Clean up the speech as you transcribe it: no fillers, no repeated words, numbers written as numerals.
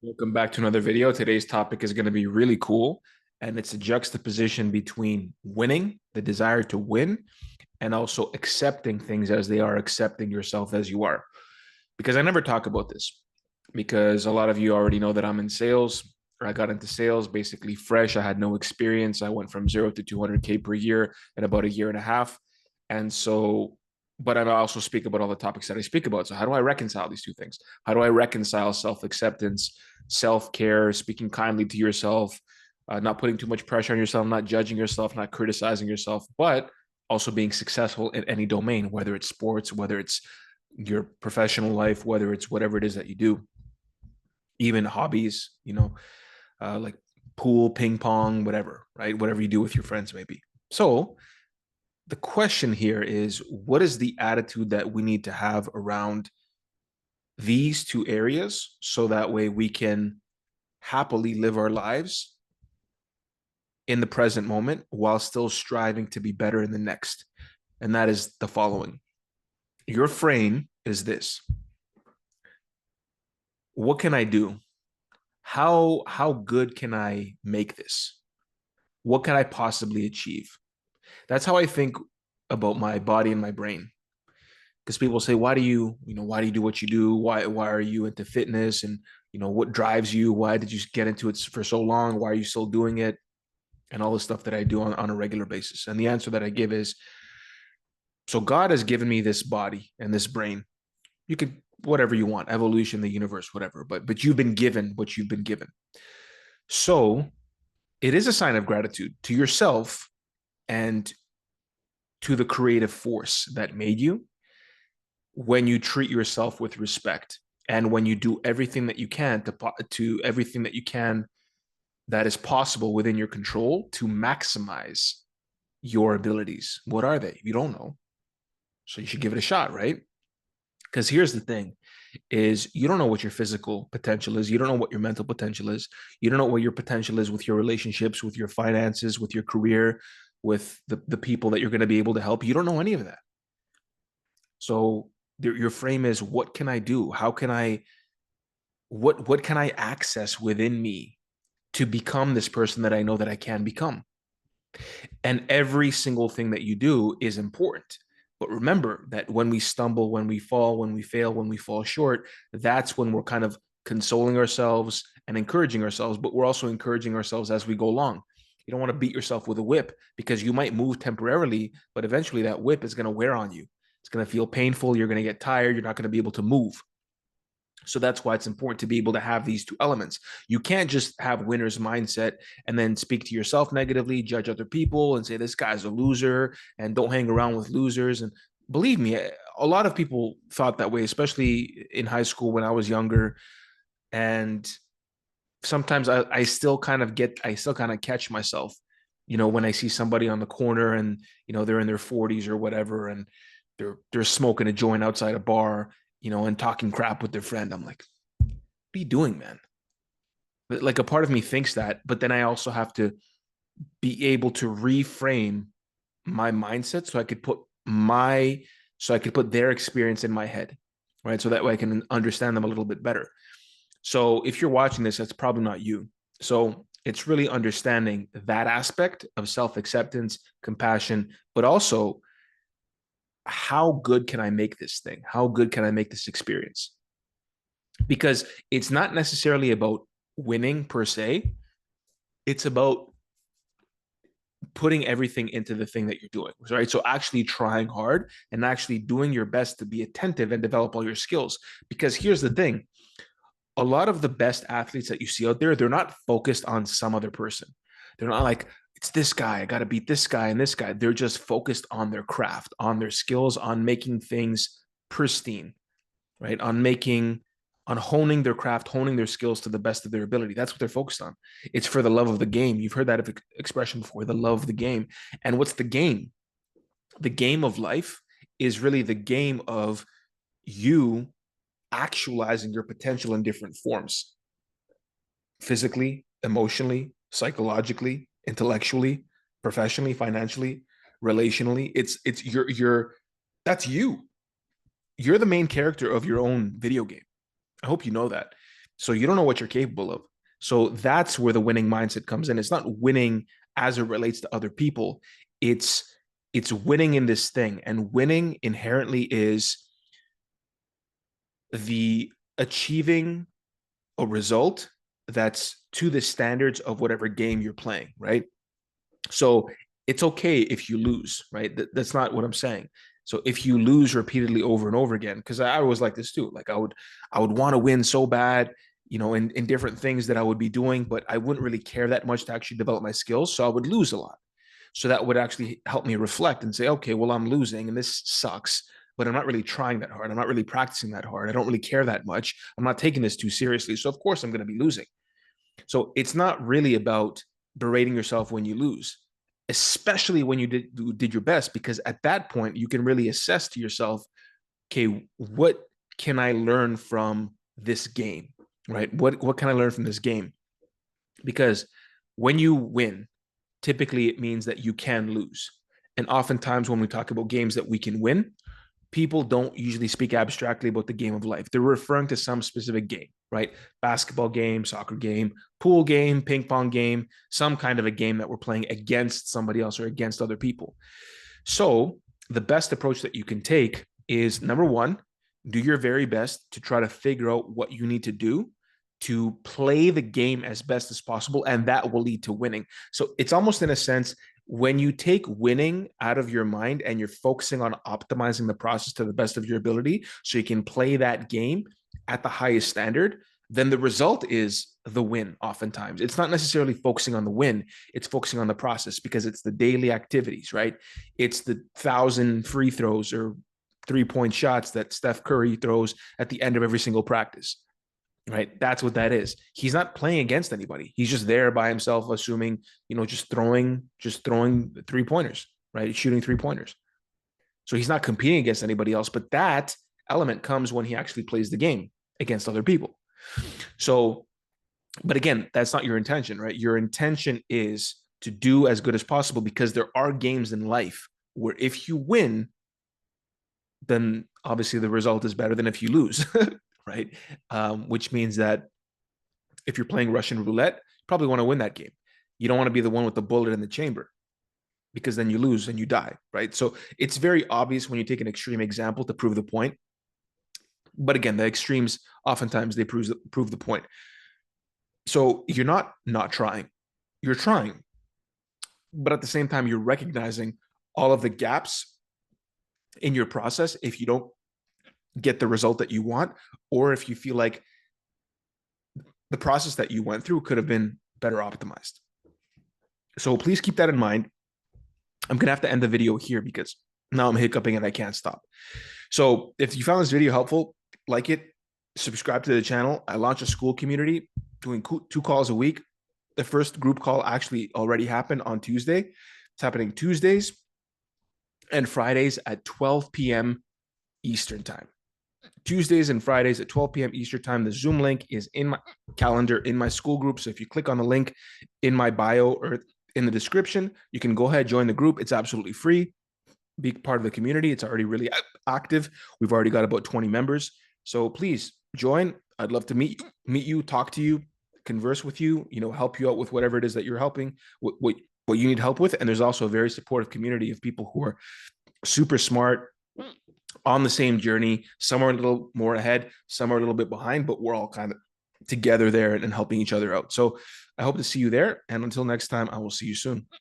Welcome back to another video. Today's topic is going to be really cool, and it's a juxtaposition between winning, the desire to win, and also accepting things as they are, accepting yourself as you are. Because I never talk about this, because a lot of you already know that I'm in sales, or I got into sales basically fresh. I had no experience. I went from 0 to 200K per year in about a year and a half. And so, but I also speak about all the topics that I speak about. So, how do I reconcile these two things? How do I reconcile self acceptance, self care, speaking kindly to yourself, not putting too much pressure on yourself, not judging yourself, not criticizing yourself, but also being successful in any domain, whether it's sports, whether it's your professional life, whether it's whatever it is that you do, even hobbies, like pool, ping pong, whatever, right? Whatever you do with your friends, maybe. So, the question here is, what is the attitude that we need to have around these two areas so that way we can happily live our lives in the present moment while still striving to be better in the next? And that is the following. Your frame is this. What can I do? How good can I make this? What can I possibly achieve? That's how I think about my body and my brain. Because people say, why do you do what you do? Why are you into fitness? And what drives you? Why did you get into it for so long? Why are you still doing it? And all the stuff that I do on a regular basis. And the answer that I give is, so God has given me this body and this brain. You could whatever you want, evolution, the universe, whatever, but you've been given what you've been given. So it is a sign of gratitude to yourself and to the creative force that made you when you treat yourself with respect and when you do everything that you can to everything that you can that is possible within your control to maximize your abilities. What are they? You don't know. So you should give it a shot, right? Because here's the thing is you don't know what your physical potential is. You don't know what your mental potential is. You don't know what your potential is with your relationships, with your finances, with your career, with the people that you're going to be able to help. You don't know any of that. So your frame is, what can I do? How can I what can I access within me to become this person that I know that I can become? And every single thing that you do is important. But remember that when we stumble, when we fall, when we fail, when we fall short, that's when we're kind of consoling ourselves and encouraging ourselves, but we're also encouraging ourselves as we go along. You don't want to beat yourself with a whip because you might move temporarily, but eventually that whip is going to wear on you. It's going to feel painful. You're going to get tired. You're not going to be able to move. So that's why it's important to be able to have these two elements. You can't just have winner's mindset and then speak to yourself negatively, judge other people, and say this guy's a loser and don't hang around with losers. And believe me, a lot of people thought that way, especially in high school when I was younger. And sometimes I still kind of catch myself, when I see somebody on the corner and they're in their 40s or whatever, and they're smoking a joint outside a bar, and talking crap with their friend. I'm like, what are you doing, man? Like a part of me thinks that, but then I also have to be able to reframe my mindset so I could put their experience in my head, right? So that way I can understand them a little bit better. So if you're watching this, that's probably not you. So it's really understanding that aspect of self-acceptance, compassion, but also how good can I make this thing? How good can I make this experience? Because it's not necessarily about winning per se. It's about putting everything into the thing that you're doing, right? So actually trying hard and actually doing your best to be attentive and develop all your skills. Because here's the thing, a lot of the best athletes that you see out there, they're not focused on some other person. They're not like, it's this guy, I got to beat this guy and this guy. They're just focused on their craft, on their skills, on making things pristine, right? On honing their craft, honing their skills to the best of their ability. That's what they're focused on. It's for the love of the game. You've heard that expression before, the love of the game. And what's the game? The game of life is really the game of you actualizing your potential in different forms, physically, emotionally, psychologically, intellectually, professionally, financially, relationally. It's your that's you. You're the main character of your own video game. I hope you know that. So you don't know what you're capable of. So that's where the winning mindset comes in. It's not winning as it relates to other people. It's it's winning in this thing. And winning inherently is the achieving a result that's to the standards of whatever game you're playing, right? So it's okay if you lose, right? That's not what I'm saying. So if you lose repeatedly over and over again, because I was like this too, like I would want to win so bad, in different things that I would be doing, but I wouldn't really care that much to actually develop my skills. So I would lose a lot. So that would actually help me reflect and say, okay, well, I'm losing and this sucks, but I'm not really trying that hard. I'm not really practicing that hard. I don't really care that much. I'm not taking this too seriously. So of course I'm going to be losing. So it's not really about berating yourself when you lose, especially when you did your best, because at that point you can really assess to yourself, okay, what can I learn from this game, right? What can I learn from this game? Because when you win, typically it means that you can lose. And oftentimes when we talk about games that we can win, people don't usually speak abstractly about the game of life. They're referring to some specific game, right? Basketball game, soccer game, pool game, ping pong game, some kind of a game that we're playing against somebody else or against other people. So the best approach that you can take is, number one, do your very best to try to figure out what you need to do to play the game as best as possible, and that will lead to winning. So it's almost, in a sense, when you take winning out of your mind and you're focusing on optimizing the process to the best of your ability so you can play that game at the highest standard, then the result is the win. Oftentimes it's not necessarily focusing on the win, it's focusing on the process, because it's the daily activities, right? It's the 1,000 free throws or 3-point shots that Steph Curry throws at the end of every single practice, right? That's what that is. He's not playing against anybody. He's just there by himself, assuming, just throwing 3-pointers, right? Shooting 3-pointers. So he's not competing against anybody else, but that element comes when he actually plays the game against other people. So, but again, that's not your intention, right? Your intention is to do as good as possible, because there are games in life where if you win, then obviously the result is better than if you lose, right? Which means that if you're playing Russian roulette, you probably want to win that game. You don't want to be the one with the bullet in the chamber, because then you lose and you die, right? So it's very obvious when you take an extreme example to prove the point. But again, the extremes oftentimes they prove the point. So you're not trying, you're trying, but at the same time you're recognizing all of the gaps in your process if you don't get the result that you want, or if you feel like the process that you went through could have been better optimized. So please keep that in mind. I'm gonna have to end the video here because now I'm hiccuping and I can't stop. So if you found this video helpful, like it, subscribe to the channel. I launched a school community doing 2 calls a week. The first group call actually already happened on Tuesday. It's happening Tuesdays and Fridays at 12 p.m. Eastern time. Tuesdays and Fridays at 12 p.m. Eastern time. The Zoom link is in my calendar in my school group. So if you click on the link in my bio or in the description, you can go ahead, join the group. It's absolutely free. Be part of the community. It's already really active. We've already got about 20 members. So please join. I'd love to meet you, talk to you, converse with you, help you out with whatever it is that you're helping, what you need help with. And there's also a very supportive community of people who are super smart, on the same journey. Some are a little more ahead, some are a little bit behind, but we're all kind of together there and helping each other out. So I hope to see you there. And until next time, I will see you soon.